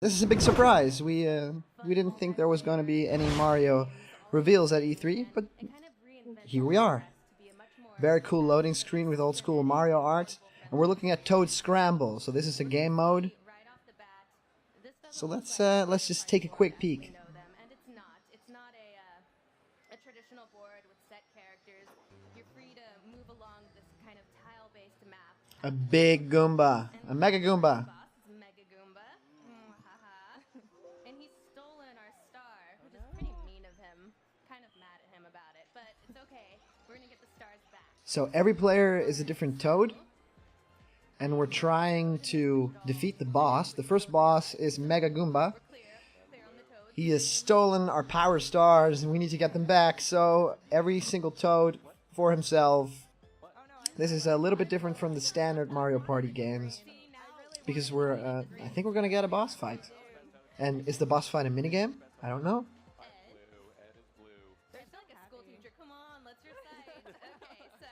This is a big surprise. We didn't think there was going to be any Mario reveals at E3, but here we are. Very cool loading screen with old school Mario art, and we're looking at Toad Scramble. So this is a game mode. So let's just take a quick peek. A big Goomba, a Mega Goomba. And he's stolen our star, which is pretty mean of him. Kind of mad at him about it, but it's okay. We're gonna get the stars back. So every player is a different Toad, and we're trying to defeat the boss. The first boss is Mega Goomba. He has stolen our power stars, and we need to get them back. So every single Toad for himself. This is a little bit different from the standard Mario Party games, because I think we're gonna get a boss fight. And is the boss fight a minigame? I don't know. I feel like a school teacher. Come on, let's recite. Okay, so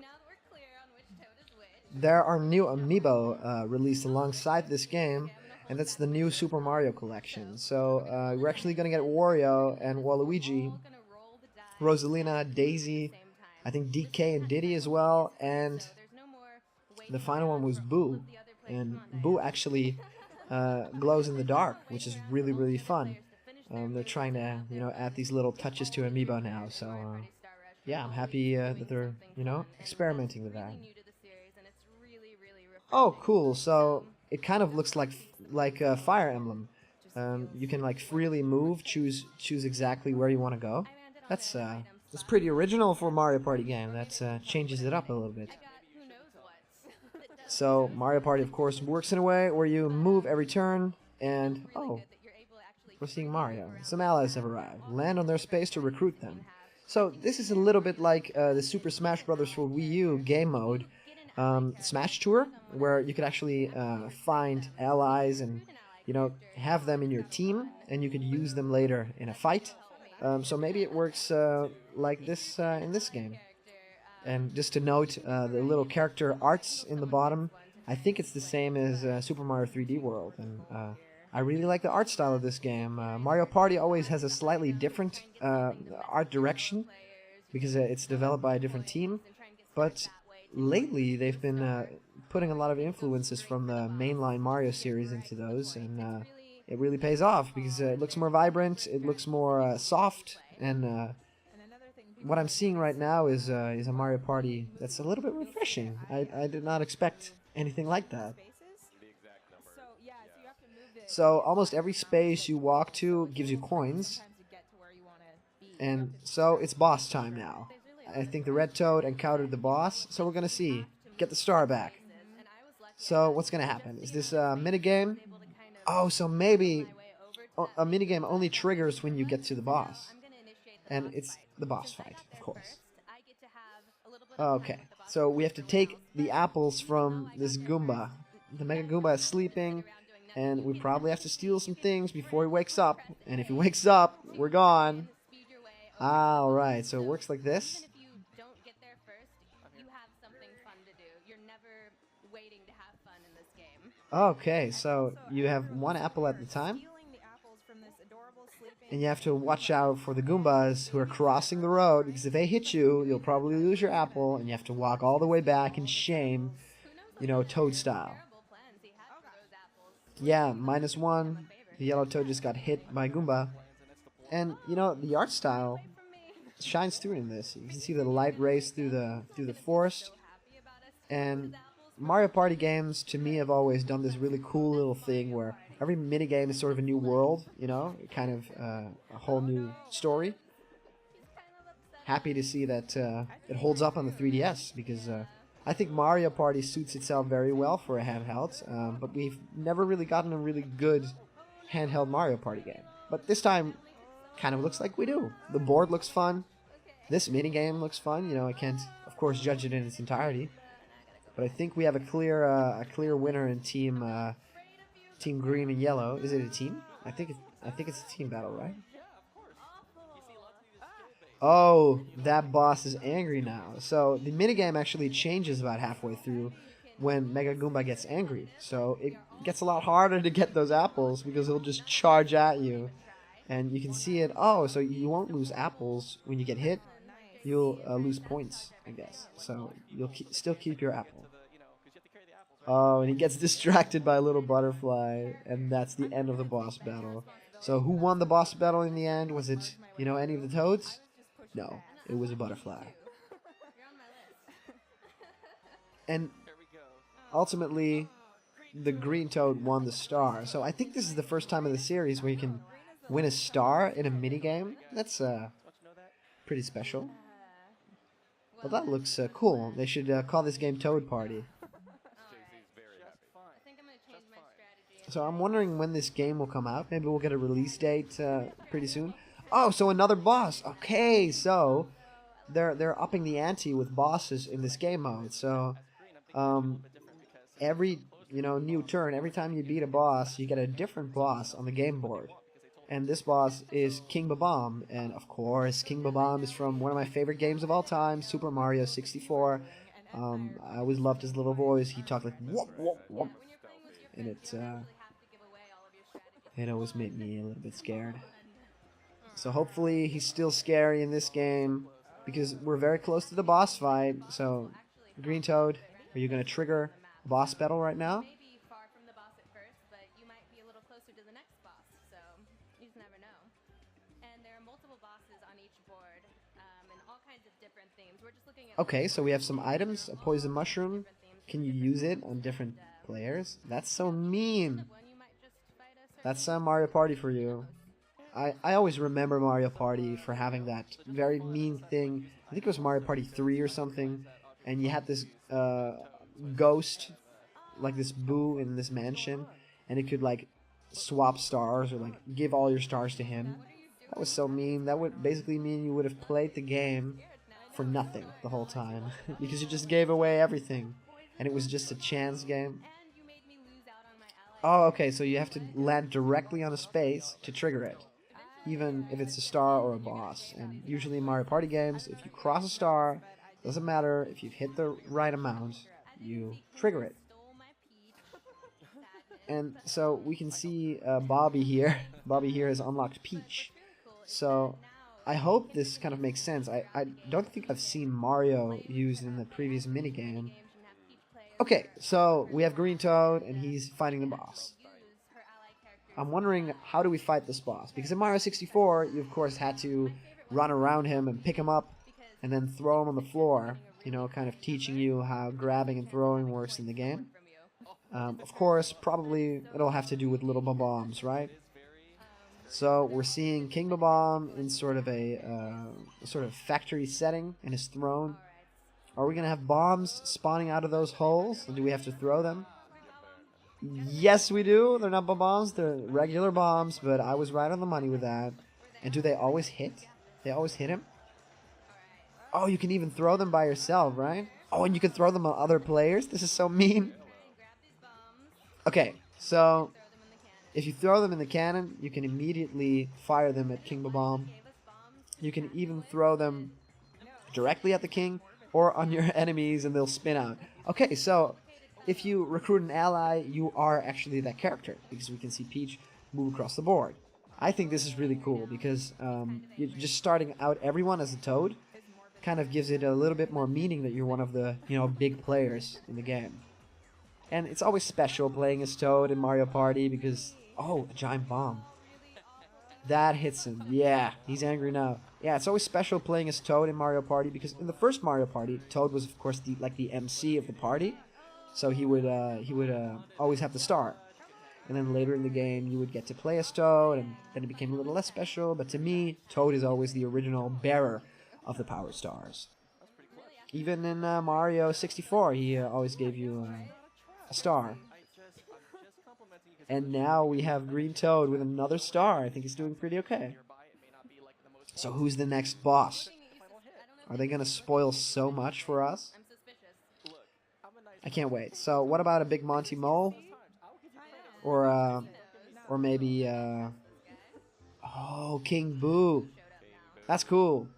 now that we're clear on which Toad is which. There are new amiibo released alongside this game, and that's the new Super Mario collection. So we're actually gonna get Wario and Waluigi, Rosalina, Daisy, I think DK and Diddy as well, and the final one was Boo. And Boo actually glows in the dark, which is really, really fun. They're trying to, add these little touches to Amiibo now, so yeah, I'm happy that they're, experimenting with that. Oh, cool! So it kind of looks like a Fire Emblem. You can like freely move, choose exactly where you want to go. That's pretty original for a Mario Party game. That changes it up a little bit. So Mario Party, of course, works in a way where you move every turn, and oh, we're seeing Mario. Some allies have arrived. Land on their space to recruit them. So this is a little bit like the Super Smash Bros. For Wii U game mode, Smash Tour, where you could actually find allies and have them in your team, and you could use them later in a fight. So maybe it works like this in this game. And just to note, the little character arts in the bottom, I think it's the same as Super Mario 3D World. And I really like the art style of this game. Mario Party always has a slightly different art direction, because it's developed by a different team. But lately, they've been putting a lot of influences from the mainline Mario series into those, and it really pays off, because it looks more vibrant, it looks more soft, and what I'm seeing right now is a Mario Party that's a little bit refreshing. I did not expect anything like that. So almost every space you walk to gives you coins, and so it's boss time now. I think the Red Toad encountered the boss, so we're gonna see. Get the star back. So what's gonna happen? Is this a minigame? Oh, so maybe a minigame only triggers when you get to the boss. And it's the boss fight, of course. Okay, so we have to take the apples from this Goomba. The Mega Goomba is sleeping, and we probably have to steal some things before he wakes up. And if he wakes up, we're gone. Alright, so it works like this. Okay, so you have one apple at a time, and you have to watch out for the Goombas who are crossing the road, because if they hit you, you'll probably lose your apple, and you have to walk all the way back in shame, Toad style. Yeah, -1. The yellow Toad just got hit by Goomba. And, the art style shines through in this. You can see the light rays through the forest, and Mario Party games, to me, have always done this really cool little thing where every minigame is sort of a new world, kind of a whole new story. Happy to see that it holds up on the 3DS, because I think Mario Party suits itself very well for a handheld, but we've never really gotten a really good handheld Mario Party game. But this time, kind of looks like we do. The board looks fun. This minigame looks fun. I can't, of course, judge it in its entirety. But I think we have a clear winner in Team Green and Yellow. Is it a team? I think it's a team battle, right? Oh, that boss is angry now. So the minigame actually changes about halfway through. when Mega Goomba gets angry. So it gets a lot harder to get those apples because he'll just charge at you. And you can see it. Oh, so you won't lose apples when you get hit. You'll lose points, I guess. So you'll still keep your apple. Oh, and he gets distracted by a little butterfly, and that's the end of the boss battle. So who won the boss battle in the end? Was it, any of the toads? No, it was a butterfly. And ultimately, the green toad won the star. So I think this is the first time in the series where you can win a star in a minigame. That's pretty special. Well, that looks cool. They should call this game Toad Party. So I'm wondering when this game will come out. Maybe we'll get a release date pretty soon. Oh, so another boss. Okay, so they're upping the ante with bosses in this game mode. So every new turn, every time you beat a boss, you get a different boss on the game board. And this boss is King Babam, and of course, King Babam is from one of my favorite games of all time, Super Mario 64. I always loved his little voice. He talked like whoop whoop whoop, and it always made me a little bit scared. So hopefully he's still scary in this game because we're very close to the boss fight. So, Green Toad, are you going to trigger boss battle right now? Okay, so we have some items. A poison mushroom. Can you use it on different players? That's so mean. That's Mario Party for you. I always remember Mario Party for having that very mean thing. I think it was Mario Party 3 or something. And you had this ghost, like this Boo in this mansion. And it could like swap stars or like give all your stars to him. That was so mean. That would basically mean you would have played the game for nothing the whole time. Because you just gave away everything. And it was just a chance game. Oh, okay, so you have to land directly on a space to trigger it. Even if it's a star or a boss. And usually in Mario Party games, if you cross a star, doesn't matter, if you've hit the right amount, you trigger it. And so we can see Bobby here. Bobby here has unlocked Peach. So I hope this kind of makes sense. I don't think I've seen Mario used in the previous minigame. Okay, so we have Green Toad, and he's fighting the boss. I'm wondering, how do we fight this boss? Because in Mario 64, you of course had to run around him and pick him up, and then throw him on the floor, kind of teaching you how grabbing and throwing works in the game. Of course, probably it'll have to do with little bombs, right? So we're seeing King Babam in sort of a factory setting in his throne. Are we going to have bombs spawning out of those holes? Or do we have to throw them? Yes, we do. They're not bombs. They're regular bombs, but I was right on the money with that. And do they always hit? They always hit him? Oh, you can even throw them by yourself, right? Oh, and you can throw them on other players? This is so mean. Okay, so if you throw them in the cannon, you can immediately fire them at King Babam. You can even throw them directly at the king or on your enemies and they'll spin out. Okay, so if you recruit an ally, you are actually that character because we can see Peach move across the board. I think this is really cool because you're just starting out everyone as a Toad kind of gives it a little bit more meaning that you're one of the big players in the game. And it's always special playing as Toad in Mario Party because, oh, a giant bomb. That hits him. Yeah, he's angry now. Yeah, it's always special playing as Toad in Mario Party because in the first Mario Party, Toad was of course the MC of the party, so he would always have the star. And then later in the game, you would get to play as Toad, and then it became a little less special. But to me, Toad is always the original bearer of the Power Stars. Even in Mario 64, he always gave you a star. And now we have Green Toad with another star. I think he's doing pretty okay. So who's the next boss? Are they going to spoil so much for us? I can't wait. So what about a Big Monty Mole? Or maybe, oh, King Boo. That's cool.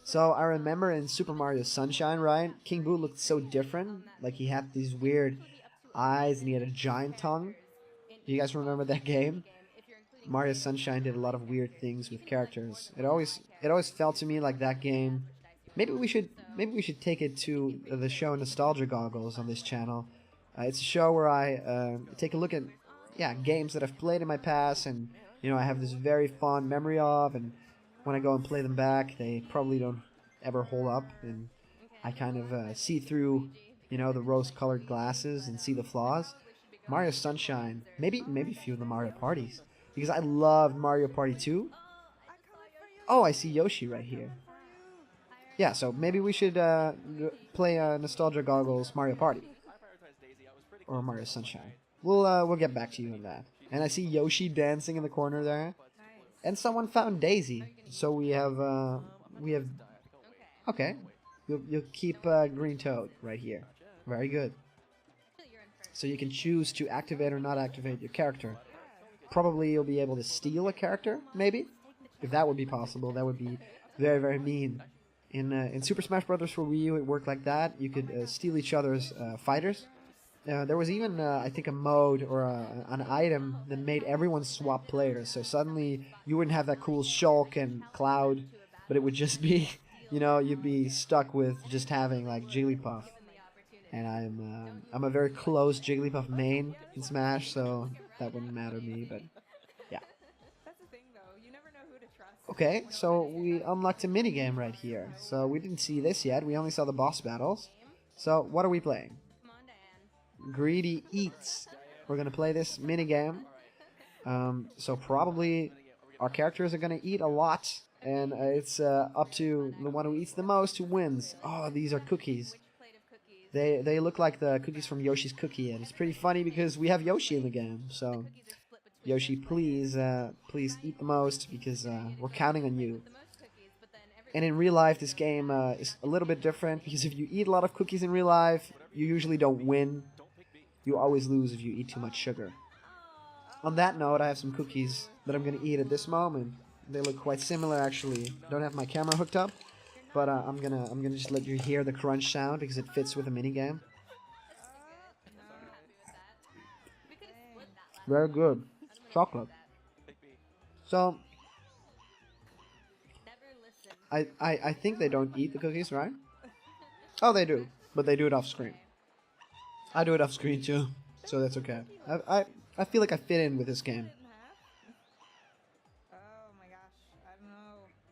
So I remember in Super Mario Sunshine, right? King Boo looked so different. Like he had these weird eyes and he had a giant tongue. Do you guys remember that game? Mario Sunshine did a lot of weird things with characters. It always felt to me like that game. Maybe we should take it to the show Nostalgia Goggles on this channel. It's a show where I take a look at games that I've played in my past, and I have this very fond memory of, and when I go and play them back, they probably don't ever hold up, and I kind of see through the rose-colored glasses and see the flaws. Mario Sunshine, maybe a few of the Mario parties, because I loved Mario Party 2. Oh, I see Yoshi right here. Yeah, so maybe we should play Nostalgia Goggles Mario Party or Mario Sunshine. We'll get back to you on that. And I see Yoshi dancing in the corner there, and someone found Daisy. So we have okay. You'll keep Green Toad right here. Very good. So you can choose to activate or not activate your character. Probably you'll be able to steal a character, maybe, if that would be possible. That would be very, very mean. In Super Smash Bros. For Wii U, it worked like that. You could steal each other's fighters. There was even, I think, a mode or an item that made everyone swap players. So suddenly you wouldn't have that cool Shulk and Cloud, but it would just be, you'd be stuck with just having like Jigglypuff. And I'm a very close Jigglypuff main in Smash, so that wouldn't matter to me. But yeah. Okay, so we unlocked a minigame right here. So we didn't see this yet. We only saw the boss battles. So what are we playing? Greedy Eats. We're gonna play this minigame. So probably our characters are gonna eat a lot, and it's up to the one who eats the most who wins. Oh, these are cookies. They look like the cookies from Yoshi's Cookie, and it's pretty funny because we have Yoshi in the game. So Yoshi, please eat the most, because we're counting on you. And in real life, this game is a little bit different, because if you eat a lot of cookies in real life, you usually don't win. You always lose if you eat too much sugar. On that note, I have some cookies that I'm going to eat at this moment. They look quite similar, actually. Don't have my camera hooked up, but I'm gonna just let you hear the crunch sound because it fits with the minigame. Very good. Chocolate. So I think they don't eat the cookies, right? Oh, they do, but they do it off screen. I do it off screen too, so that's okay. I feel like I fit in with this game.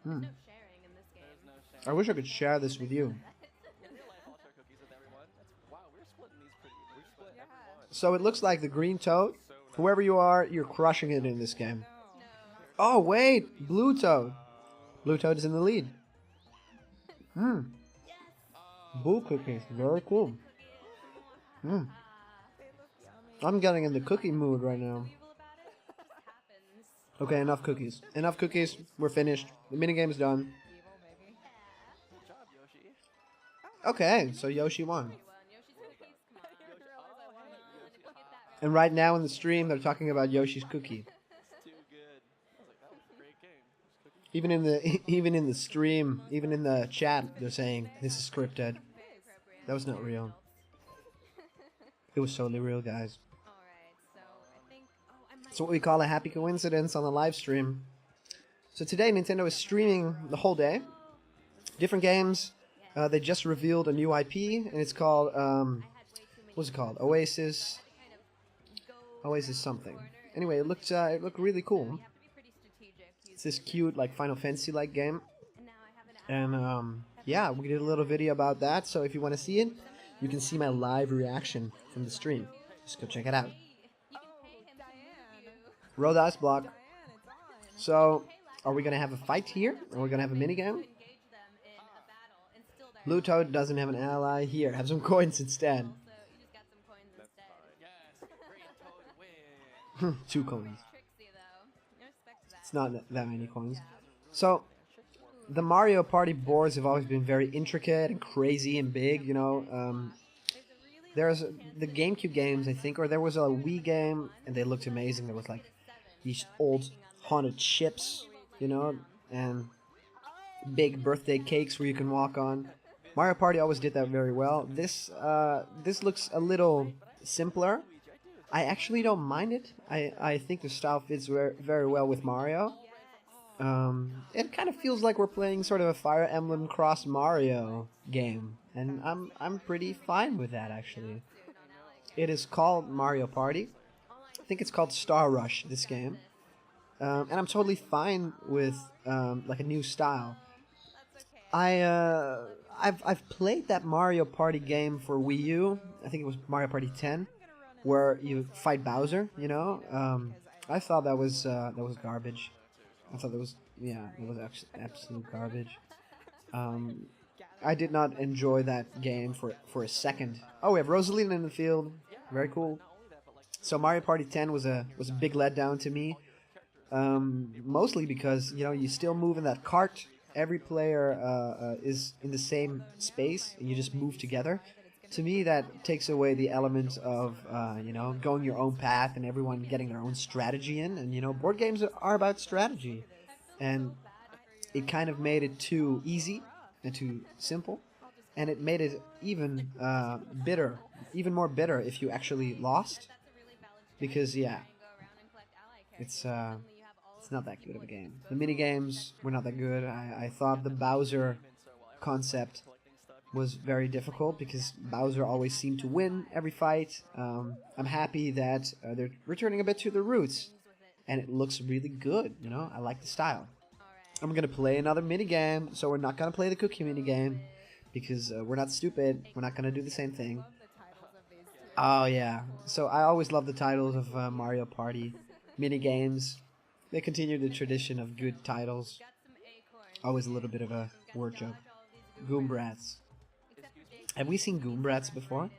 Hmm. I wish I could share this with you. So it looks like the Green Toad. Whoever you are, you're crushing it in this game. Oh wait, Blue Toad. Blue Toad is in the lead. Hmm. Boo cookies, very cool. Hmm. I'm getting in the cookie mood right now. Okay, enough cookies. Enough cookies. We're finished. The minigame's done. Okay, so Yoshi won. And right now in the stream, they're talking about Yoshi's Cookie. Even in the stream, even in the chat, they're saying this is scripted. That was not real. It was totally real, guys. It's what we call a happy coincidence on the live stream. So today, Nintendo is streaming the whole day. Different games. They just revealed a new IP, and it's called what's it called? Oasis something. Anyway, it looked really cool. It's this cute, like, Final Fantasy-like game. And yeah, we did a little video about that. So if you want to see it, you can see my live reaction from the stream. Just go check it out. Roll dice block. So, are we gonna have a fight here? Are we gonna have a minigame? Blue Toad doesn't have an ally. Here, have some coins instead. 2 coins. It's not that many coins. So, the Mario Party boards have always been very intricate and crazy and big, you know. There's the GameCube games, I think, or there was a Wii game, and they looked amazing. There was like these old haunted ships, you know, and big birthday cakes where you can walk on. Mario Party always did that very well. This looks a little simpler. I actually don't mind it. I think the style fits very well with Mario. It kind of feels like we're playing sort of a Fire Emblem Cross Mario game, and I'm pretty fine with that actually. It is called Mario Party. I think it's called Star Rush, this game, and I'm totally fine with like a new style. I've played that Mario Party game for Wii U. I think it was Mario Party 10, where you fight Bowser. You know, I thought that was garbage. I thought that was it was actually absolute garbage. Um, I did not enjoy that game for a second. Oh, we have Rosalina in the field. Very cool. So Mario Party 10 was a big letdown to me. Mostly because you still move in that cart. Every player is in the same space, and you just move together. To me, that takes away the element of going your own path and everyone getting their own strategy in. And board games are about strategy, and it kind of made it too easy and too simple, and it made it even even more bitter if you actually lost, because it's not that good of a game. The mini games were not that good. I thought the Bowser concept was very difficult because Bowser always seemed to win every fight. I'm happy that they're returning a bit to the roots, and it looks really good. I like the style. I'm gonna play another mini game, so we're not gonna play the cookie mini game because we're not stupid. We're not gonna do the same thing. Oh yeah. So I always love the titles of Mario Party mini games. They continue the tradition of good titles. Always a little bit of a word joke. Goombrats. Have we seen Goombrats before?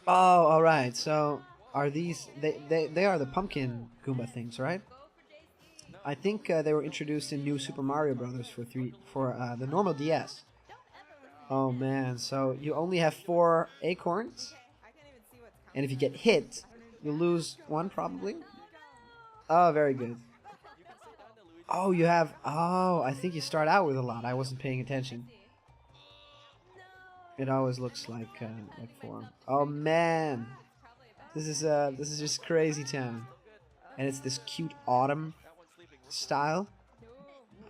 Oh, alright. So, are these... They are the pumpkin Goomba things, right? I think they were introduced in New Super Mario Brothers for the normal DS. Oh man, so you only have 4 acorns? And if you get hit, you lose 1 probably? Oh, very good. Oh, you have... Oh, I think you start out with a lot. I wasn't paying attention. It always looks like 4. Oh man, this is just crazy town, and it's this cute autumn style.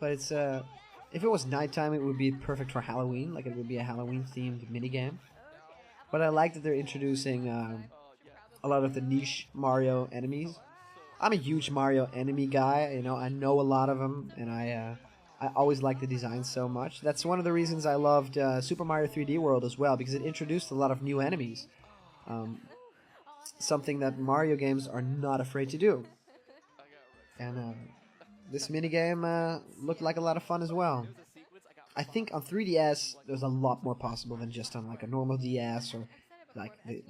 But it's if it was nighttime, it would be perfect for Halloween. Like it would be a Halloween themed minigame. But I like that they're introducing a lot of the niche Mario enemies. I'm a huge Mario enemy guy. I know a lot of them, and I always liked the design so much. That's one of the reasons I loved Super Mario 3D World as well, because it introduced a lot of new enemies. Something that Mario games are not afraid to do. And this minigame looked like a lot of fun as well. I think on 3DS, there's a lot more possible than just on like a normal DS or like the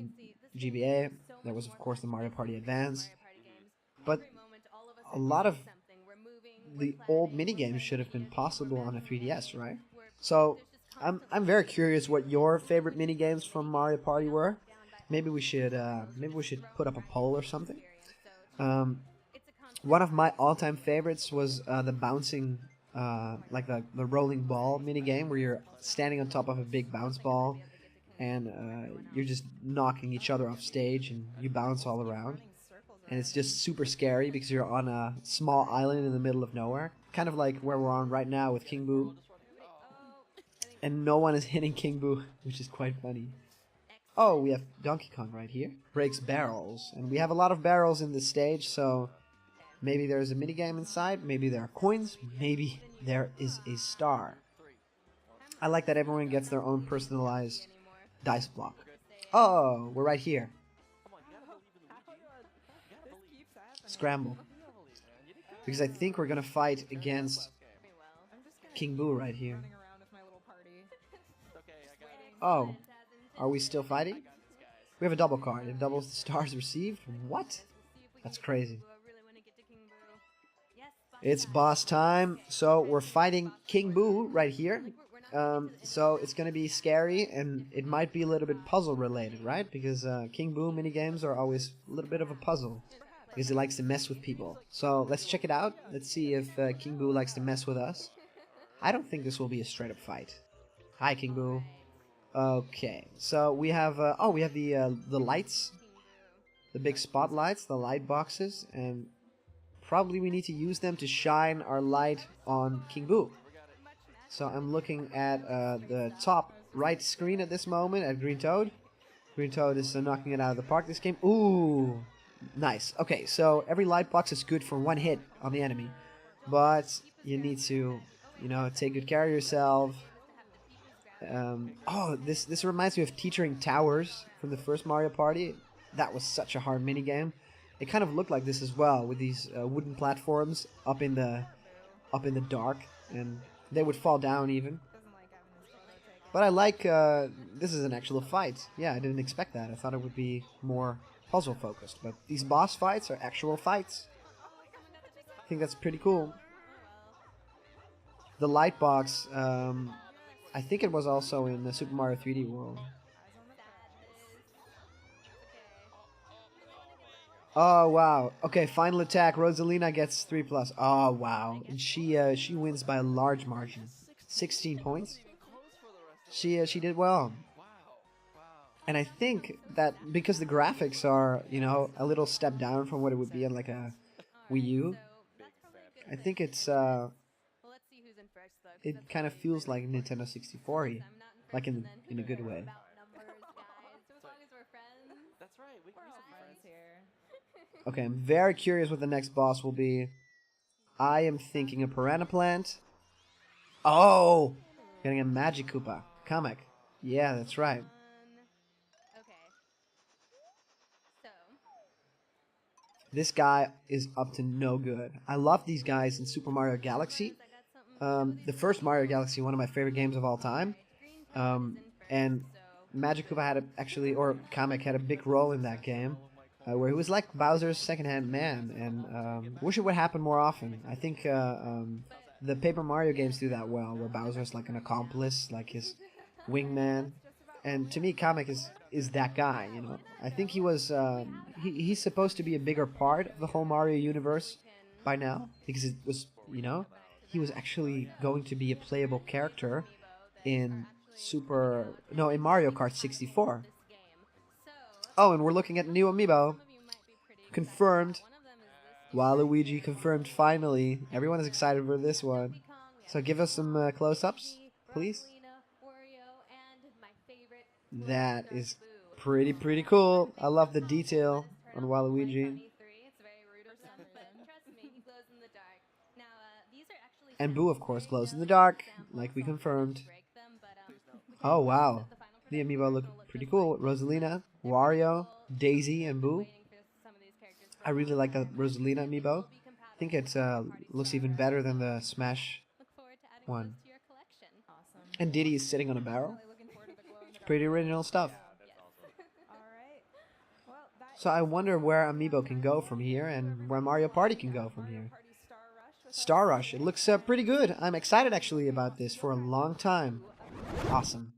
GBA. There was, of course, the Mario Party Advance. But a lot of the old minigames should have been possible on a 3DS, right? So I'm very curious what your favorite minigames from Mario Party were. Maybe we should put up a poll or something. One of my all-time favorites was the bouncing, like the rolling ball minigame, where you're standing on top of a big bounce ball, and you're just knocking each other off stage, and you bounce all around. And it's just super scary because you're on a small island in the middle of nowhere. Kind of like where we're on right now with King Boo. And no one is hitting King Boo, which is quite funny. Oh, we have Donkey Kong right here. Breaks barrels. And we have a lot of barrels in this stage, so maybe there's a minigame inside. Maybe there are coins. Maybe there is a star. I like that everyone gets their own personalized dice block. Oh, we're right here. Scramble. Because I think we're gonna fight against King Boo right here. Oh, are we still fighting? We have a double card. It doubles the stars received? What? That's crazy. It's boss time. So we're fighting King Boo right here. So it's gonna be scary, and it might be a little bit puzzle related, right? Because King Boo minigames are always a little bit of a puzzle. because he likes to mess with people. So let's check it out. Let's see if King Boo likes to mess with us. I don't think this will be a straight up fight. Hi, King Boo. Okay, so we have we have the lights, the big spotlights, the light boxes, and probably we need to use them to shine our light on King Boo. So I'm looking at the top right screen at this moment at Green Toad. Green Toad is knocking it out of the park this game. Ooh, nice. Okay, so every light box is good for one hit on the enemy, but you need to, you know, take good care of yourself. This reminds me of Teetering Towers from the first Mario Party. That was such a hard minigame. It kind of looked like this as well, with these wooden platforms up in the dark, and they would fall down even. But I like this is an actual fight. Yeah, I didn't expect that. I thought it would be more puzzle focused, but these boss fights are actual fights. I think that's pretty cool. The light box. I think it was also in the Super Mario 3D World. Oh wow. Okay, final attack. Rosalina gets 3+. Oh wow. And she wins by a large margin. 16 points. She did well. And I think that because the graphics are, you know, a little step down from what it would be on like a Wii U, I think it's it kind of feels like Nintendo 64-y, like in a good way. Okay, I'm very curious what the next boss will be. I am thinking a Piranha Plant. Oh, getting a Magic Koopa comic. Yeah, that's right. This guy is up to no good. I love these guys in Super Mario Galaxy. The first Mario Galaxy, one of my favorite games of all time. And Magic Koopa had Kamek had a big role in that game, where he was like Bowser's second-hand man, and wish it would happen more often. I think the Paper Mario games do that well, where Bowser's like an accomplice, like his wingman. And to me, Kamek is that guy, you know. I think he was he's supposed to be a bigger part of the whole Mario universe by now, because it was, you know, he was actually going to be a playable character in Mario Kart 64. Oh, and we're looking at new amiibo. Confirmed. Waluigi confirmed finally. Everyone is excited for this one. So give us some close-ups, please. That is pretty cool. I love the detail on Waluigi. And Boo, of course, glows in the dark, like we confirmed. Oh, wow. The amiibo look pretty cool. Rosalina, Wario, Daisy, and Boo. I really like that Rosalina amiibo. I think it looks even better than the Smash one. And Diddy is sitting on a barrel. Pretty original stuff. So I wonder where Amiibo can go from here and where Mario Party can go from here. Star Rush, it looks pretty good. I'm excited actually about this for a long time. Awesome.